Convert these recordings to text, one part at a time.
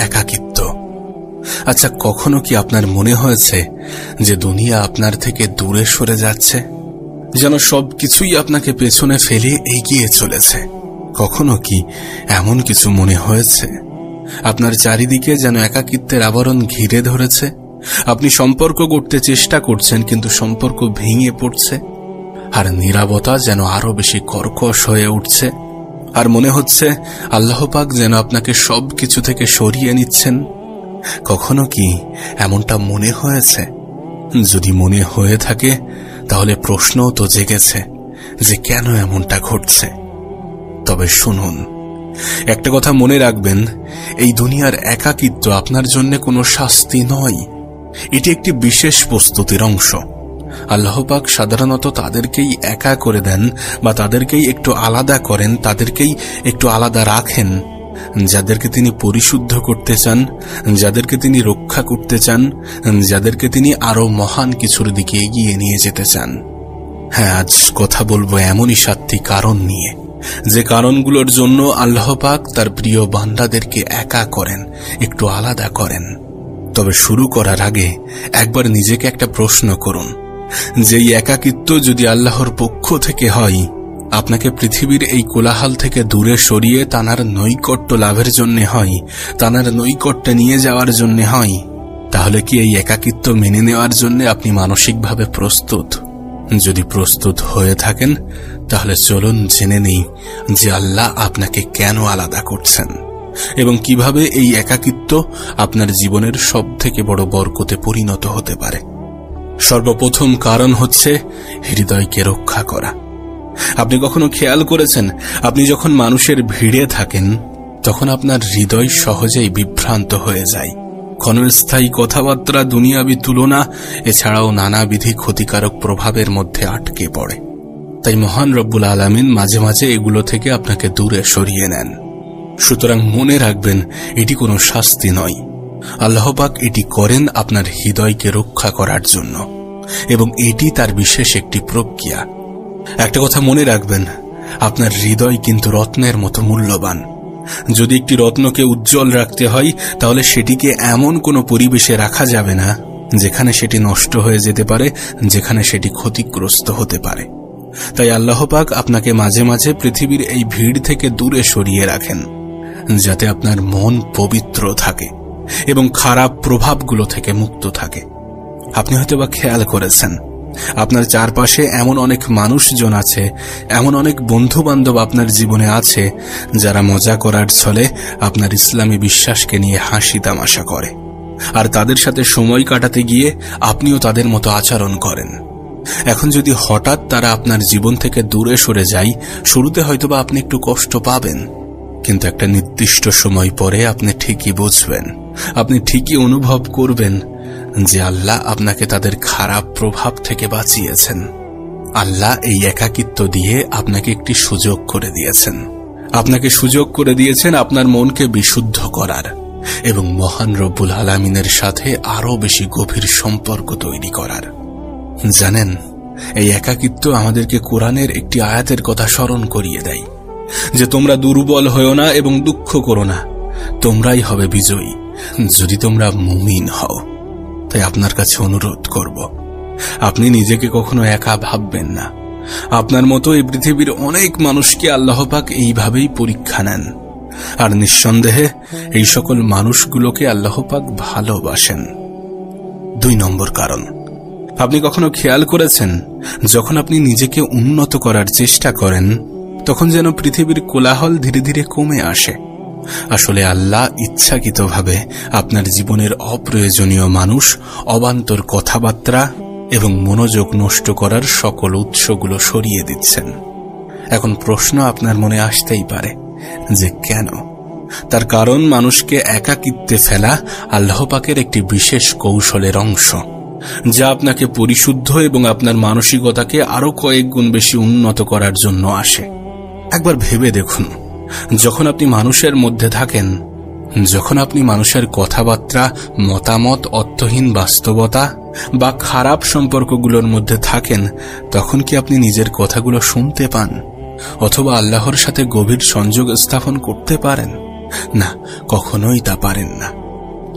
একাকিত্ব। আচ্ছা, কখনো কি আপনার মনে হয়েছে যে দুনিয়া আপনার থেকে দূরে সরে যাচ্ছে, যেন সবকিছুই আপনাকে পেছনে ফেলে এগিয়ে চলেছে? কখনো কি এমন কিছু মনে হয়েছে আপনার চারিদিকে যেন একাকিত্বের আবরণ ঘিরে ধরেছে? আপনি সম্পর্ক গড়তে চেষ্টা করছেন, কিন্তু সম্পর্ক ভেঙে পড়ছে, আর নীরবতা যেন আরো বেশি কর্কশ হয়ে উঠছে, আর মনে হচ্ছে আল্লাহ পাক যেন আপনাকে সবকিছু থেকে সরিয়ে নিচ্ছেন। কখনো কি এমনটা মনে হয়েছে? যদি মনে হয়ে থাকে তাহলে প্রশ্নও তো জেগেছে যে কেন এমনটা ঘটছে। তবে শুনুন, একটা কথা মনে রাখবেন, এই দুনিয়ার একাকিত্ব আপনার জন্য কোনো শাস্তি নয়, এটি একটি বিশেষ প্রস্তুতির অংশ। আল্লাহ পাক সাধারণত তাদেরকেই একা করে দেন বা তাদেরকেই একটু আলাদা করেন, তাদেরকেই একটু আলাদা রাখেন যাদেরকে তিনি পরিশুদ্ধ করতে চান, যাদেরকে তিনি রক্ষা করতে চান, যাদেরকে তিনি আরো মহান কিছুর দিকে এগিয়ে নিয়ে যেতে চান। হ্যাঁ, আজ কথা বলবো এমনই 7টি কারণ নিয়ে, যে কারণগুলোর জন্য আল্লাহ পাক তার প্রিয় বান্দাদেরকে একা করেন, একটু আলাদা করেন। তবে শুরু করার আগে একবার নিজেকে একটা প্রশ্ন করুন, যে এই একাকিত্ব যদি আল্লাহর পক্ষ থেকে হয়, আপনাকে পৃথিবীর এই কোলাহল থেকে দূরে সরিয়ে তানার নৈকট্য লাভের জন্য হয়, তানার নৈকট্যে নিয়ে যাওয়ার জন্য হয়, তাহলে কি এই একাকিত্ব মেনে নেওয়ার জন্য আপনি মানসিকভাবে প্রস্তুত? যদি প্রস্তুত হয়ে থাকেন তাহলে চলুন জেনে নেই যে আল্লাহ আপনাকে কেন আলাদা করছেন এবং কিভাবে এই একাকিত্ব আপনার জীবনের সবথেকে বড় বরকতে পরিণত হতে পারে। সর্বপ্রথম কারণ হচ্ছে হৃদয়কে রক্ষা করা। আপনি কখনো খেয়াল করেছেন, আপনি যখন মানুষের ভিড়ে থাকেন তখন আপনার হৃদয় সহজেই বিভ্রান্ত হয়ে যায়। ক্ষণস্থায়ী কথাবার্তা, দুনিয়াবি তুলনা, এছাড়াও নানাবিধি ক্ষতিকারক প্রভাবের মধ্যে আটকে পড়ে। তাই মহান রব্বুল আলামিন মাঝে মাঝে এগুলো থেকে আপনাকে দূরে সরিয়ে নেন। সুতরাং মনে রাখবেন, এটি কোনো শাস্তি নয়। আল্লাহ পাক এটি করেন আপনার হৃদয়কে রক্ষা করার জন্য, এবং এটি তার বিশেষ একটি প্রক্রিয়া। একটা কথা মনে রাখবেন, আপনার হৃদয় কিন্তু রত্নের মতো মূল্যবান। যদি একটি রত্নকে উজ্জ্বল রাখতে হয়, তাহলে সেটিকে এমন কোনো পরিবেশে রাখা যাবে না যেখানে সেটি নষ্ট হয়ে যেতে পারে, যেখানে সেটি ক্ষতিগ্রস্ত হতে পারে। তাই আল্লাহ পাক আপনাকে মাঝে মাঝে পৃথিবীর এই ভিড় থেকে দূরে সরিয়ে রাখেন, যাতে আপনার মন পবিত্র থাকে এবং খারাপ প্রভাবগুলো থেকে মুক্ত থাকে। আপনি হয়তোবা খেয়াল করেছেন, আপনার চারপাশে এমন অনেক মানুষজন আছে, এমন অনেক বন্ধু বান্ধব আপনার জীবনে আছে যারা মজা করার ছলে আপনার ইসলামী বিশ্বাসকে নিয়ে হাসি তামাশা করে, আর তাদের সাথে সময় কাটাতে গিয়ে আপনিও তাদের মতো আচরণ করেন। এখন যদি হঠাৎ তারা আপনার জীবন থেকে দূরে সরে যায়, শুরুতে হয়তোবা আপনি একটু কষ্ট পাবেন, কিন্তু একটা নির্দিষ্ট সময় পরে আপনি ঠিকই বুঝবেন, আপনি ঠিকই অনুভব করবেন যে আল্লাহ আপনাকে তাদের খারাপ প্রভাব থেকে বাঁচিয়েছেন। আল্লাহ এই একাকিত্ব দিয়ে আপনাকে একটি সুযোগ করে দিয়েছেন, আপনাকে সুযোগ করে দিয়েছেন আপনার মনকে বিশুদ্ধ করার এবং মহান রব্বুল আলামিনের সাথে আরো বেশি গভীর সম্পর্ক তৈরি করার। জানেন, এই একাকিত্ব আমাদেরকে কোরআনের একটি আয়াতের কথা স্মরণ করিয়ে দেয়, যে তোমরা দুর্বল হও না এবং দুঃখ করো না, তোমরাই হবে বিজয়ী যদি তোমরা মুমিন হও। তাই আপনার কাছে অনুরোধ করব, আপনি নিজেকে কখনো একা ভাববেন না। আপনার মতো এই পৃথিবীর অনেক মানুষকে আল্লাহ পাক এইভাবেই পরীক্ষা নেন, আর নিঃসন্দেহে এই সকল মানুষগুলোকে আল্লাহ পাক ভালোবাসেন। 2 নম্বর কারণ, আপনি কখনো খেয়াল করেছেন, যখন আপনি নিজেকে উন্নত করার চেষ্টা করেন তখন যেন পৃথিবীর কোলাহল ধীরে ধীরে কমে আসে। আসলে আল্লাহ ইচ্ছাকৃতভাবে আপনার জীবনের অপ্রয়োজনীয় মানুষ, অবান্তর কথাবার্তা এবং মনোযোগ নষ্ট করার সকল উৎসগুলো সরিয়ে দিচ্ছেন। এখন প্রশ্ন আপনার মনে আসতেই পারে যে কেন? তার কারণ, মানুষকে একাকিত্বে ফেলা আল্লাহ পাকের একটি বিশেষ কৌশলের অংশ, যা আপনাকে পরিশুদ্ধ এবং আপনার মানসিকতাকে আরো কয়েক গুণ বেশি উন্নত করার জন্য আসে। একবার ভেবে দেখুন, যখন আপনি মানুষের মধ্যে থাকেন, যখন আপনি মানুষের কথাবার্তা, মতামত, অর্থহীন বাস্তবতা বা খারাপ সম্পর্কগুলোর মধ্যে থাকেন, তখন কি আপনি নিজের কথাগুলো শুনতে পান অথবা আল্লাহর সাথে গভীর সংযোগ স্থাপন করতে পারেন? না, কখনোই তা পারেন না।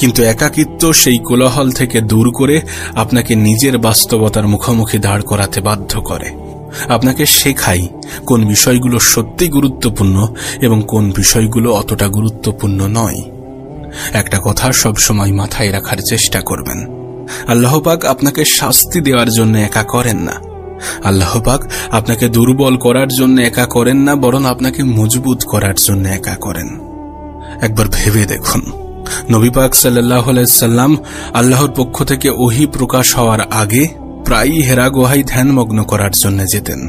কিন্তু একাকিত্ব সেই কোলাহল থেকে দূর করে আপনাকে নিজের বাস্তবতার মুখোমুখি দাঁড় করাতে বাধ্য করে। আপনাকে শেখায় কোন বিষয়গুলো সত্যি গুরুত্বপূর্ণ এবং কোন বিষয়গুলো অতটা গুরুত্বপূর্ণ নয়। একটা কথা সবসময় মাথায় রাখার চেষ্টা করবেন, আল্লাহ পাক আপনাকে শাস্তি দেওয়ার জন্য একা করেন না। আল্লাহ পাক আপনাকে দুর্বল করার জন্য একা করেন না, বরং আপনাকে মজবুত করার জন্য একা করেন। একবার ভেবে দেখুন, নবী পাক সাল্লাল্লাহু আলাইহি সাল্লাম আল্লাহর পক্ষ থেকে ওহী প্রকাশ হওয়ার আগে প্রায়ই হেরা গুহায় ধ্যানমগ্ন করার জন্য যেতেন।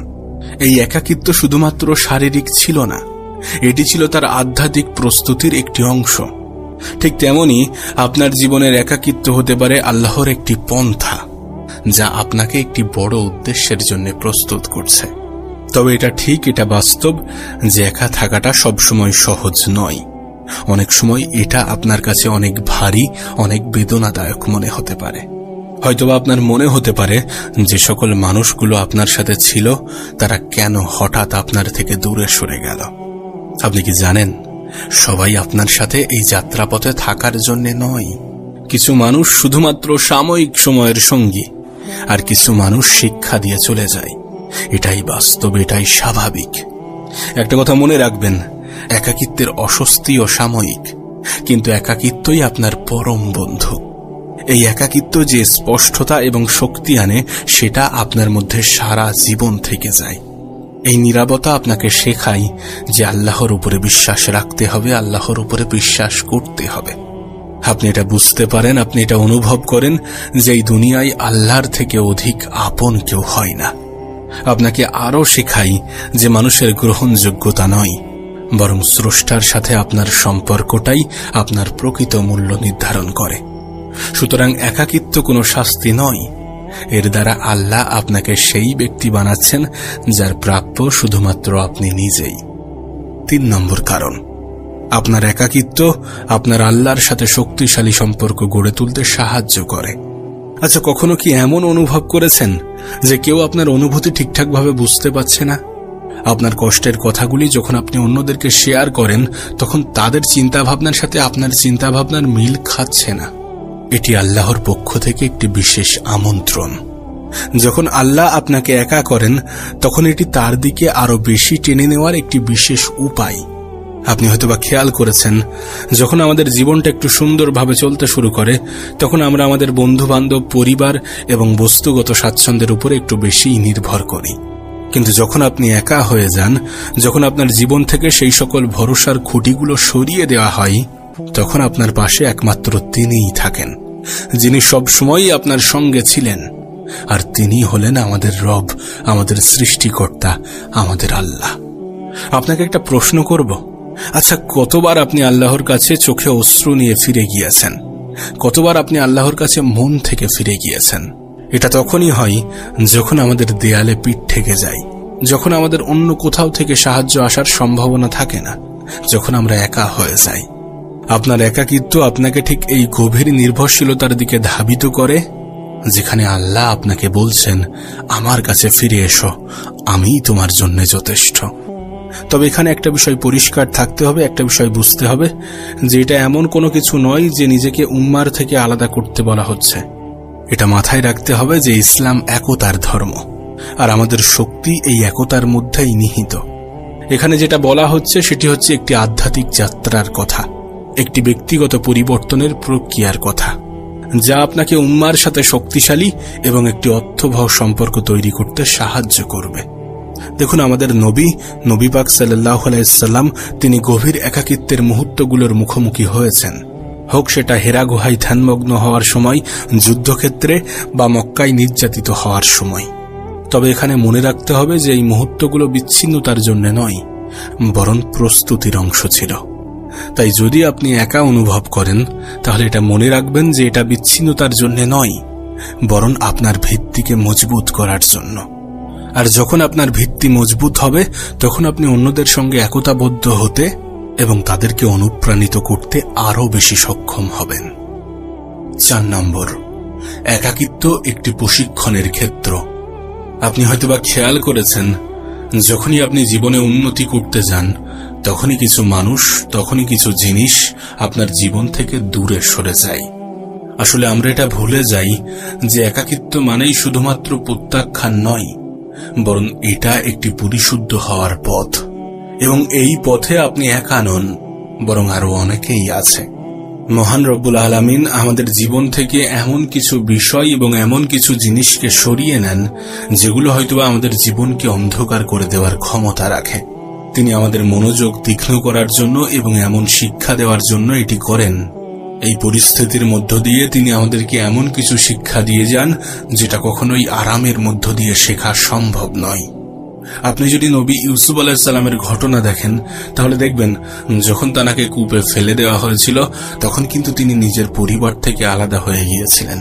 এই একাকিত্ব শুধুমাত্র শারীরিক ছিল না, এটি ছিল তার আধ্যাত্মিক প্রস্তুতির একটি অংশ। ঠিক তেমনি আপনার জীবনের একাকিত্ব হতে পারে আল্লাহর একটি পন্থা, যা আপনাকে একটি বড় উদ্দেশ্যের জন্য প্রস্তুত করছে। তবে এটা ঠিক, এটা বাস্তব যে একা থাকাটা সবসময় সহজ নয়। অনেক সময় এটা আপনার কাছে অনেক ভারী, অনেক বেদনাদায়ক মনে হতে পারে। হয়তোবা আপনার মনে হতে পারে যে সকল মানুষগুলো আপনার সাথে ছিল তারা কেন হঠাৎ আপনার থেকে দূরে সরে গেল। আপনি কি জানেন, সবাই আপনার সাথে এই যাত্রাপথে থাকার জন্য নয়। কিছু মানুষ শুধুমাত্র সাময়িক সময়ের সঙ্গী, আর কিছু মানুষ শিক্ষা দিয়ে চলে যায়। এটাই বাস্তব, এটাই স্বাভাবিক। একটা কথা মনে রাখবেন, একাকিত্বের অস্বস্তিও সাময়িক, কিন্তু একাকিত্বই আপনার পরম বন্ধু। এই একাকিত্ব যে স্পষ্টতা এবং শক্তি আনে, সেটা আপনার মধ্যে সারা জীবন থেকে যায়। এই নীরবতা আপনাকে শেখায় যে আল্লাহর উপরে বিশ্বাস রাখতে হবে, আল্লাহর উপরে বিশ্বাস করতে হবে। আপনি এটা বুঝতে পারেন, আপনি এটা অনুভব করেন যে এই দুনিয়ায় আল্লাহর থেকে অধিক আপন কেউ হয় না। আপনাকে আরও শেখায় যে মানুষের গ্রহণযোগ্যতা নয়, বরং স্রষ্টার সাথে আপনার সম্পর্কটাই আপনার প্রকৃত মূল্য নির্ধারণ করে। সুতরাং একাকিত্ব কোনো শাস্তি নয়, এর দ্বারা আল্লাহ আপনাকে সেই ব্যক্তি বানাচ্ছেন যার প্রাপ্য শুধুমাত্র আপনি নিজেই। 3 নম্বর কারণ, আপনার একাকিত্ব আপনার আল্লাহর সাথে শক্তিশালী সম্পর্ক গড়ে তুলতে সাহায্য করে। আচ্ছা, কখনো কি এমন অনুভব করেছেন যে কেউ আপনার অনুভূতি ঠিকঠাকভাবে বুঝতে পারছে না? আপনার কষ্টের কথাগুলি যখন আপনি অন্যদেরকে শেয়ার করেন, তখন তাদের চিন্তাভাবনার সাথে আপনার চিন্তাভাবনার মিল খাচ্ছে না। এটি আল্লাহর পক্ষ থেকে একটি বিশেষ আমন্ত্রণ। যখন আল্লাহ আপনাকে একা করেন, তখন এটি তার দিকে আরো বেশি টেনে নেওয়ার একটি বিশেষ উপায়। আপনি হয়তোবা খেয়াল করেছেন, যখন আমাদের জীবনটা একটু সুন্দরভাবে চলতে শুরু করে, তখন আমরা আমাদের বন্ধু বান্ধব, পরিবার এবং বস্তুগত স্বাচ্ছন্দ্যের উপরে একটু বেশি নির্ভর করি। কিন্তু যখন আপনি একা হয়ে যান, যখন আপনার জীবন থেকে সেই সকল ভরসার খুঁটিগুলো সরিয়ে দেওয়া হয়, তখন আপনার পাশে একমাত্র তিনিই থাকেন, যিনি সব সময়ই আপনার সঙ্গে ছিলেন। আর তিনি হলেন আমাদের রব, আমাদের সৃষ্টিকর্তা, আমাদের আল্লাহ। আপনাকে একটা প্রশ্ন করব, আচ্ছা, কতবার আপনি আল্লাহর কাছে চোখে অশ্রু নিয়ে ফিরে গিয়েছেন? কতবার আপনি আল্লাহর কাছে মন থেকে ফিরে গিয়েছেন? এটা তখনই হয় যখন আমাদের দেয়ালে পিঠ ঠেকে যায়, যখন আমাদের অন্য কোথাও থেকে সাহায্য আসার সম্ভাবনা থাকে না, যখন আমরা একা হয়ে যাই। আপনার একাকিত্ব আপনাকে ঠিক এই গভীর নির্ভরশীলতার দিকে ধাবিত করে, যেখানে আল্লাহ আপনাকে বলছেন, আমার কাছে ফিরে এসো, আমিই তোমার জন্য যথেষ্ট। তবে এখানে একটা বিষয় পরিষ্কার থাকতে হবে, একটা বিষয় বুঝতে হবে যে এটা এমন কোনো কিছু নয় যে নিজেকে উম্মার থেকে আলাদা করতে বলা হচ্ছে। এটা মাথায় রাখতে হবে যে ইসলাম একতার ধর্ম, আর আমাদের শক্তি এই একতার মধ্যেই নিহিত। এখানে যেটা বলা হচ্ছে সেটি হচ্ছে একটি আধ্যাত্মিক যাত্রার কথা, একটি ব্যক্তিগত পরিবর্তনের প্রক্রিয়ার কথা, যা আপনাকে উম্মার সাথে শক্তিশালী এবং একটি অর্থবহ সম্পর্ক তৈরি করতে সাহায্য করবে। দেখুন, আমাদের নবী পাক সাল্লাল্লাহু আলাইহি সাল্লাম তিনি গভীর একাকিত্বের মুহূর্তগুলোর মুখোমুখি হয়েছেন, হোক সেটা হেরা গুহায় ধ্যানমগ্ন হওয়ার সময়, যুদ্ধক্ষেত্রে বা মক্কায় নির্যাতিত হওয়ার সময়। তবে এখানে মনে রাখতে হবে যে এই মুহূর্তগুলো বিচ্ছিন্নতার জন্য নয়, বরং প্রস্তুতির অংশ ছিল। তাই যদি আপনি একা অনুভব করেন, তাহলে এটা মনে রাখবেন যে এটা বিচ্ছিন্নতার জন্য নয়, বরং আপনার ভিত্তিকে মজবুত করার জন্য। আর যখন আপনার ভিত্তি মজবুত হবে, তখন আপনি অন্যদের সঙ্গে একতাবদ্ধ হতে এবং তাদেরকে অনুপ্রাণিত করতে আরো বেশি সক্ষম হবেন। 4 নম্বর, একাকিত্ব একটি প্রশিক্ষণের ক্ষেত্র। আপনি হয়তোবা খেয়াল করেছেন, যখনই আপনি জীবনে উন্নতি করতে যান, তখনই কিছু মানুষ, তখনই কিছু জিনিস আপনার জীবন থেকে দূরে সরে যায়। আসলে আমরা এটা ভুলে যাই যে একাকিত্ব মানেই শুধুমাত্র প্রত্যাখ্যান নয়, বরং এটা একটি পরিশুদ্ধ হওয়ার পথ। এবং এই পথে আপনি একা নন, বরং আরো অনেকেই আছে। মহান রব্বুল আলামিন আমাদের জীবন থেকে এমন কিছু বিষয় এবং এমন কিছু জিনিসকে সরিয়ে নেন যেগুলো হয়তো আমাদের জীবনকে অন্ধকার করে দেওয়ার ক্ষমতা রাখে। তিনি আমাদের মনোযোগ তীক্ষ্ণ করার জন্য এবং এমন শিক্ষা দেওয়ার জন্য এটি করেন। এই পরিস্থিতির মধ্য দিয়ে তিনি আমাদেরকে এমন কিছু শিক্ষা দিয়ে যান যেটা কখনোই আরামের মধ্য দিয়ে শেখা সম্ভব নয়। আপনি যদি নবী ইউসুফ আলাইহিস সালামের ঘটনা দেখেন, তাহলে দেখবেন যখন তাকে কূপে ফেলে দেওয়া হয়েছিল তখন কিন্তু তিনি নিজের পরিবার থেকে আলাদা হয়ে গিয়েছিলেন।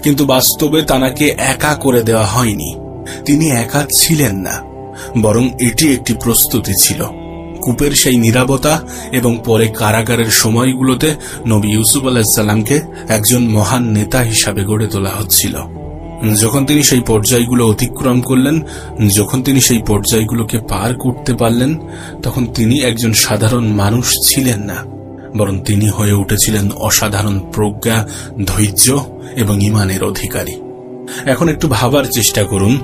কিন্তু বাস্তবে তাকে একা করে দেওয়া হয়নি। তিনি একা ছিলেন না, বরং এটি একটি প্রস্তুতি ছিল। কূপের সেই নীরবতা এবং পরে কারাগারের সময়গুলোতে নবী ইউসুফ আলাইহিস সালামকে একজন মহান নেতা হিসাবে গড়ে তোলা হচ্ছিল। যখন তিনি সেই পর্যায়গুলো অতিক্রম করলেন, যখন তিনি সেই পর্যায়গুলোকে পার করতে পারলেন, তখন তিনি একজন সাধারণ মানুষ ছিলেন না, বরং তিনি হয়ে উঠেছিলেন অসাধারণ প্রজ্ঞা, ধৈর্য এবং ঈমানের অধিকারী। এখন একটু ভাবার চেষ্টা করুন,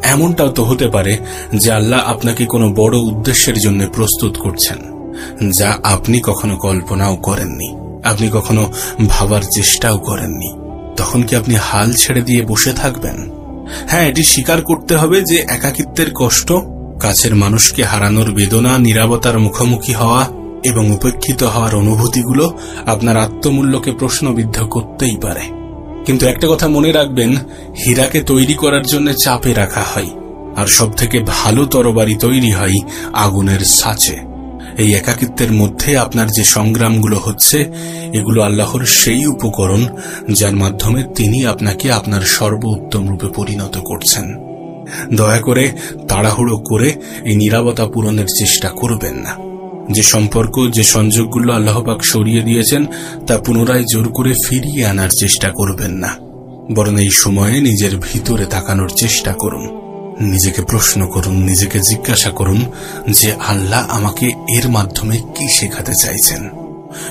এমনটাও তো হতে পারে যে আল্লাহ আপনাকে কোনো বড় উদ্দেশ্যের জন্য প্রস্তুত করছেন, যা আপনি কখনো কল্পনাও করেননি, আপনি কখনো ভাবার চেষ্টাও করেননি। তখন কি আপনি হাল ছেড়ে দিয়ে বসে থাকবেন? হ্যাঁ, এটি স্বীকার করতে হবে যে একাকিত্বের কষ্ট, কাছের মানুষকে হারানোর বেদনা, নীরবতার মুখোমুখি হওয়া এবং উপেক্ষিত হওয়ার অনুভূতিগুলো আপনার আত্মমূল্যকে প্রশ্নবিদ্ধ করতেই পারে। কিন্তু একটা কথা মনে রাখবেন, হীরাকে তৈরি করার জন্য চাপে রাখা হয়, আর সব থেকে ভালো তরবারি তৈরি হয় আগুনের ছাঁচে। এই একাকিত্বের মধ্যে আপনার যে সংগ্রামগুলো হচ্ছে, এগুলো আল্লাহর সেই উপকরণ যার মাধ্যমে তিনি আপনাকে আপনার সর্বোত্তম রূপে পরিণত করছেন। দয়া করে তাড়াহুড়ো করে এই নীরবতা পূরণের চেষ্টা করবেন না। যে সম্পর্ক, যে সংযোগগুলো আল্লাহ পাক সরিয়ে দিয়েছেন তা পুনরায় জোর করে ফিরিয়ে আনার চেষ্টা করবেন না, বরং এই সময়ে নিজের ভিতরে তাকানোর চেষ্টা করুন। নিজেকে প্রশ্ন করুন, নিজেকে জিজ্ঞাসা করুন যে আল্লাহ আমাকে এর মাধ্যমে কি শেখাতে চাইছেন।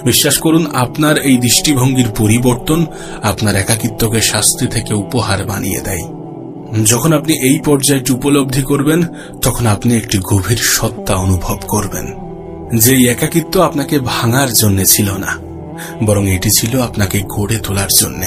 বিশ্বাস করুন, আপনার এই দৃষ্টিভঙ্গির পরিবর্তন আপনার একাকিত্বকে শাস্তি থেকে উপহার বানিয়ে দেয়। যখন আপনি এই পর্যায়টি উপলব্ধি করবেন, তখন আপনি একটি গভীর সত্তা অনুভব করবেন যে একাকিত্ব আপনাকে ভাঙার জন্য ছিল না, বরং এটি ছিল আপনাকে গড়ে তোলার জন্য।